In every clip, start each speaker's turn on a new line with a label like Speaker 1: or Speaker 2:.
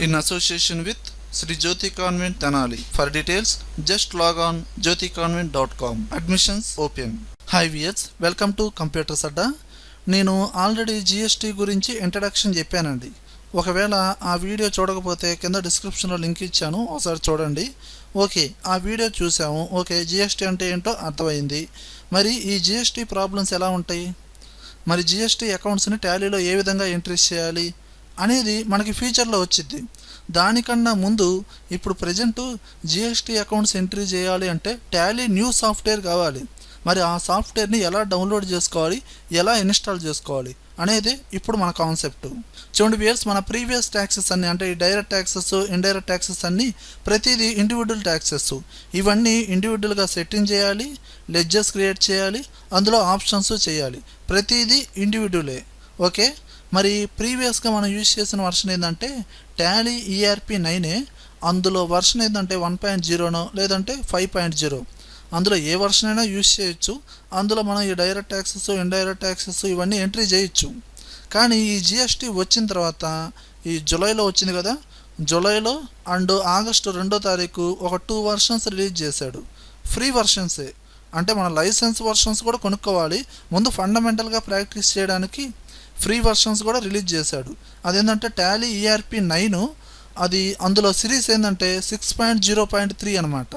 Speaker 1: in association with Sri Jyoti Convent Tenali. For details, just log on jyoticonvent.com. Admissions open. Hi viewers, welcome to Computers Adda. నేను already GST గురించి introduction చెప్పానండి. ఒకవేళ ఆ video చూడకపోతే కింద డిస్క్రిప్షన్లో link ఇచ్చాను, ఒకసారి చూడండి. ఓకే, ఆ వీడియో చూసాము. ఓకే, జిఎస్టీ అంటే ఏంటో అర్థమైంది. మరి ఈ జిఎస్టీ ప్రాబ్లమ్స్ ఎలా ఉంటాయి, మరి జిఎస్టీ అకౌంట్స్ని టాలీలో ఏ విధంగా ఎంట్రీస్ చేయాలి అనేది మనకి ఫ్యూచర్లో వచ్చింది. దానికన్నా ముందు ఇప్పుడు ప్రజెంట్ జిఎస్టీ అకౌంట్స్ ఎంట్రీ చేయాలి అంటే టాలీ న్యూ సాఫ్ట్వేర్ కావాలి. మరి ఆ సాఫ్ట్వేర్ని ఎలా డౌన్లోడ్ చేసుకోవాలి, ఎలా ఇన్స్టాల్ చేసుకోవాలి అనేది ఇప్పుడు మన కాన్సెప్ట్. చూడండి వ్యూయర్స్, మన ప్రీవియస్ ట్యాక్సెస్ అన్నీ అంటే ఈ డైరెక్ట్ ట్యాక్సెస్, ఇండైరెక్ట్ ట్యాక్సెస్ అన్నీ ప్రతిదీ ఇండివిజువల్ ట్యాక్సెస్. ఇవన్నీ ఇండివిజువల్గా సెట్టింగ్ చేయాలి, లెడ్జర్స్ క్రియేట్ చేయాలి, అందులో ఆప్షన్స్ చేయాలి. ప్రతిదీ ఇండివిజువలే. ఓకే, మరి ప్రీవియస్గా మనం యూజ్ చేసిన వర్షన్ ఏంటంటే టాలీ ఈఆర్పి 9. అందులో వర్షన్ ఏంటంటే 1.0 లేదంటే 5.0. అందులో ఏ వర్షన్ అయినా యూజ్ చేయొచ్చు. అందులో మనం ఈ డైరెక్ట్ ట్యాక్సెస్, ఇండైరెక్ట్ ట్యాక్సెస్ ఇవన్నీ ఎంట్రీ చేయొచ్చు. కానీ ఈ జిఎస్టీ వచ్చిన తర్వాత ఈ జూలైలో వచ్చింది కదా, జూలైలో అండ్ ఆగస్టు 2వ తారీఖు ఒక 2 వర్షన్స్ రిలీజ్ చేశాడు. ఫ్రీ వర్షన్సే, అంటే మన లైసెన్స్ వర్షన్స్ కూడా కొనుక్కోవాలి. ముందు ఫండమెంటల్గా ప్రాక్టీస్ చేయడానికి ఫ్రీ వర్షన్స్ కూడా రిలీజ్ చేశాడు. అదేంటంటే టాలీ ఈఆర్పి 9. అది అందులో సిరీస్ ఏంటంటే 6.0.3 అనమాట.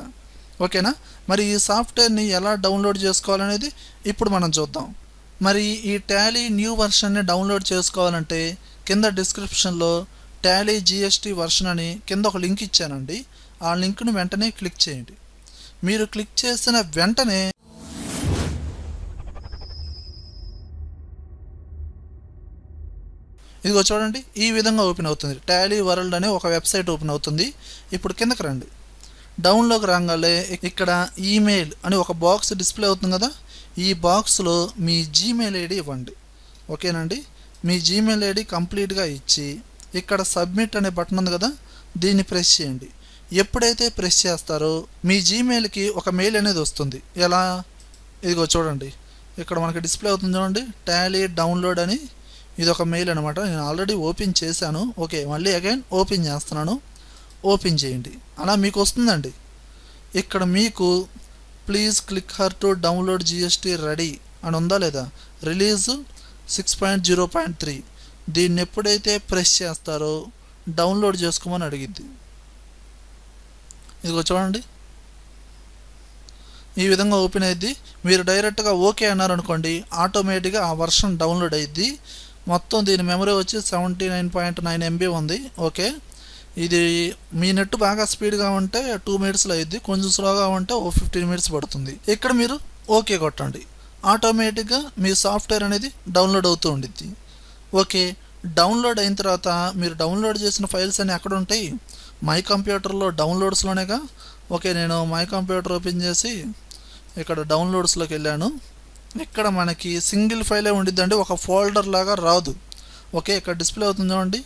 Speaker 1: ఓకేనా, మరి ఈ సాఫ్ట్వేర్ని ఎలా డౌన్లోడ్ చేసుకోవాలనేది ఇప్పుడు మనం చూద్దాం. మరి ఈ టాలీ న్యూ వర్షన్ని డౌన్లోడ్ చేసుకోవాలంటే కింద డిస్క్రిప్షన్లో టాలీ జిఎస్టీ వర్షన్ అని కింద ఒక లింక్ ఇచ్చానండి. ఆ లింక్ను వెంటనే క్లిక్ చేయండి. మీరు క్లిక్ చేసిన వెంటనే ఇదిగో చూడండి, ఈ విధంగా ఓపెన్ అవుతుంది. టాలీ వరల్డ్ అనే ఒక వెబ్సైట్ ఓపెన్ అవుతుంది. ఇప్పుడు కిందకి రండి. డౌన్లోకి రాగానే ఇక్కడ ఈమెయిల్ అని ఒక బాక్స్ డిస్ప్లే అవుతుంది కదా, ఈ బాక్స్లో మీ జీమెయిల్ ఐడి ఇవ్వండి. ఓకేనండి, మీ జీమెయిల్ ఐడి కంప్లీట్గా ఇచ్చి ఇక్కడ సబ్మిట్ అనే బటన్ ఉంది కదా, దీన్ని ప్రెస్ చేయండి. ఎప్పుడైతే ప్రెస్ చేస్తారో మీ జీమెయిల్కి ఒక మెయిల్ అనేది వస్తుంది. ఎలా, ఇదిగో చూడండి, ఇక్కడ మనకి డిస్ప్లే అవుతుంది చూడండి, టాలీ డౌన్లోడ్ అని. ఇది ఒక మెయిల్ అనమాట. నేను ఆల్రెడీ ఓపెన్ చేశాను. ఓకే, మళ్ళీ అగైన్ ఓపెన్ చేస్తున్నాను. ఓపెన్ చేయండి, అలా మీకు వస్తుందండి. ఇక్కడ మీకు please click her to download GST ready అని ఉందా లేదా, రిలీజ్ 6.0.3. దీన్ని ఎప్పుడైతే ప్రెస్ చేస్తారో డౌన్లోడ్ చేసుకోమని అడిగిద్ది. ఇదిగో చూడండి, ఈ విధంగా ఓపెన్ అయ్యిద్ది. మీరు డైరెక్ట్గా ఓకే అన్నారనుకోండి, ఆటోమేటిక్గా ఆ వర్షన్ డౌన్లోడ్ అయ్యిద్ది. మొత్తం దీని మెమరీ వచ్చి 79.9 MB ఉంది. ఓకే, ఇది మీ నెట్ బాగా స్పీడ్గా ఉంటే 2 మినిట్స్లో అయ్యిద్ది, కొంచెం స్లోగా ఉంటే 15 మినిట్స్ పడుతుంది. ఇక్కడ మీరు ఓకే కొట్టండి, ఆటోమేటిక్గా మీ సాఫ్ట్వేర్ అనేది డౌన్లోడ్ అవుతూ ఉండిద్ది. ఓకే, డౌన్లోడ్ అయిన తర్వాత మీరు డౌన్లోడ్ చేసిన ఫైల్స్ అన్నీ ఎక్కడ ఉంటాయి, మై కంప్యూటర్లో డౌన్లోడ్స్లోనేగా. ఓకే, నేను మై కంప్యూటర్ ఓపెన్ చేసి ఇక్కడ డౌన్లోడ్స్లోకి వెళ్ళాను. ఇక్కడ మనకి సింగిల్ ఫైలే ఉండిద్దండి, ఒక ఫోల్డర్ లాగా రాదు. ఓకే, ఇక్కడ డిస్ప్లే అవుతుంది చూడండి,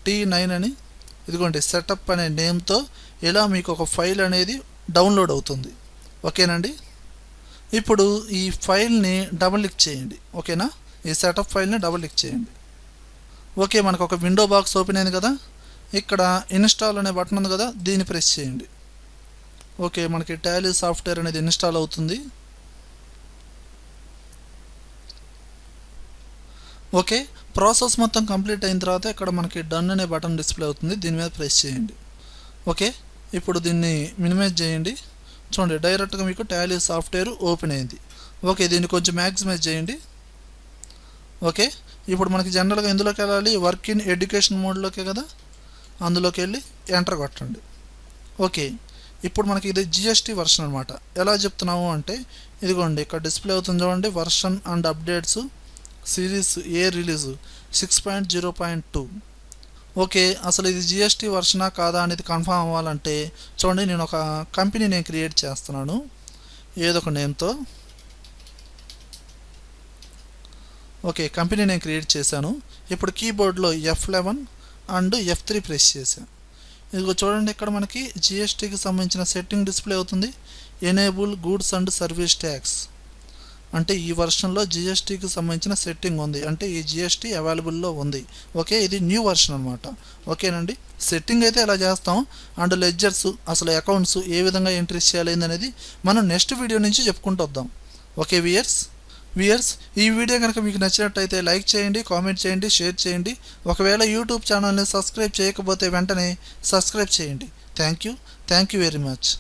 Speaker 1: T9 అని. ఇదిగోండి, సెటప్ అనే నేమ్తో ఇలా మీకు ఒక ఫైల్ అనేది డౌన్లోడ్ అవుతుంది. ఓకేనండి, ఇప్పుడు ఈ ఫైల్ని డబుల్ క్లిక్ చేయండి. ఓకేనా, ఈ సెటప్ ఫైల్ని డబుల్ క్లిక్ చేయండి. ఓకే, మనకు ఒక విండో బాక్స్ ఓపెన్ అయింది కదా, ఇక్కడ ఇన్స్టాల్ అనే బటన్ ఉంది కదా, దీన్ని ప్రెస్ చేయండి. ఓకే, మనకి టాలీ సాఫ్ట్వేర్ అనేది ఇన్స్టాల్ అవుతుంది. ఓకే, ప్రాసెస్ మొత్తం కంప్లీట్ అయిన తర్వాత ఇక్కడ మనకి డన్ అనే బటన్ డిస్ప్లే అవుతుంది, దీని మీద ప్రెస్ చేయండి. ఓకే, ఇప్పుడు దీన్ని మినిమైజ్ చేయండి. చూడండి, డైరెక్ట్గా మీకు టాలీ సాఫ్ట్వేర్ ఓపెన్ అయింది. ఓకే, దీన్ని కొంచెం మ్యాక్సిమైజ్ చేయండి. ఓకే, ఇప్పుడు మనకి జనరల్గా ఎందులోకి వెళ్ళాలి, వర్క్ ఇన్ ఎడ్యుకేషన్ మోడ్లోకే కదా, అందులోకి వెళ్ళి ఎంటర్ కొట్టండి. ఓకే, ఇప్పుడు మనకి ఇది జిఎస్టీ వర్షన్ అనమాట. ఎలా చెప్తున్నాము అంటే ఇదిగోండి, ఇక్కడ డిస్ప్లే అవుతుంది చూడండి, version and updates series A release 6.0.2. Okay, అసలు ఇది జిఎస్టీ వర్షనా కాదా అనేది కన్ఫర్మ్ అవ్వాలంటే చూడండి, నేను ఒక కంపెనీ నేను క్రియేట్ చేస్తున్నాను ఏదో ఒక నేమ్తో. ఓకే, కంపెనీ నేను క్రియేట్ చేశాను. ఇప్పుడు కీబోర్డ్లో F11 అండ్ F3 ప్రెస్ చేశాను. ఇదిగో చూడండి, ఇక్కడ మనకి జిఎస్టీకి సంబంధించిన సెట్టింగ్ డిస్ప్లే అవుతుంది, enable goods and service tax. అంటే ఈ వర్షన్లో జిఎస్టీకి సంబంధించిన సెట్టింగ్ ఉంది, అంటే ఈ జిఎస్టీ అవైలబుల్లో ఉంది. ఓకే, ఇది న్యూ వర్షన్ అనమాట. ఓకేనండి, సెట్టింగ్ అయితే ఇలా చేస్తాం. అండ్ లెడ్జర్స్, అసలు అకౌంట్స్ ఏ విధంగా ఎంట్రీస్ చేయాలి అనేది మనం నెక్స్ట్ వీడియో నుంచి చెప్పుకుంటూ వద్దాం. ఓకే వియర్స్, ఈ వీడియో కనుక మీకు నచ్చినట్టయితే లైక్ చేయండి, కామెంట్ చేయండి, షేర్ చేయండి. ఒకవేళ యూట్యూబ్ ఛానల్ని సబ్స్క్రైబ్ చేయకపోతే వెంటనే సబ్స్క్రైబ్ చేయండి. Thank you very much.